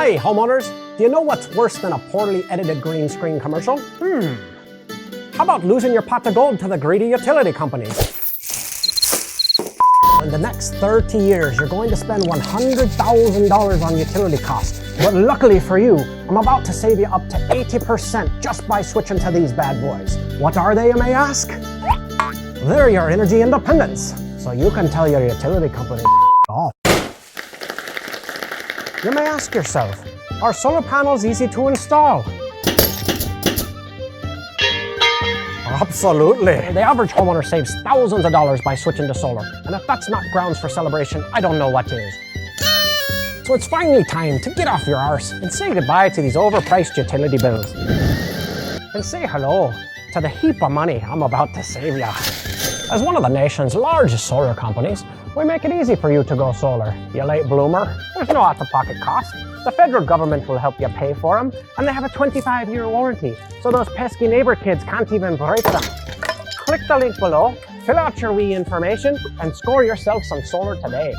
Hi, homeowners. Do you know what's worse than a poorly edited green screen commercial? How about losing your pot of gold to the greedy utility companies? In the next 30 years, you're going to spend $100,000 on utility costs. But luckily for you, I'm about to save you up to 80% just by switching to these bad boys. What are they, you may ask? They're your energy independence, so you can tell your utility company off. You may ask yourself, are solar panels easy to install? Absolutely. The average homeowner saves thousands of dollars by switching to solar. And if that's not grounds for celebration, I don't know what is. So it's finally time to get off your arse and say goodbye to these overpriced utility bills. And say hello to the heap of money I'm about to save ya. As one of the nation's largest solar companies, we make it easy for you to go solar. You late bloomer, there's no out-of-pocket cost. The federal government will help you pay for them, and they have a 25-year warranty, so those pesky neighbor kids can't even break them. Click the link below, fill out your wee information, and score yourself some solar today.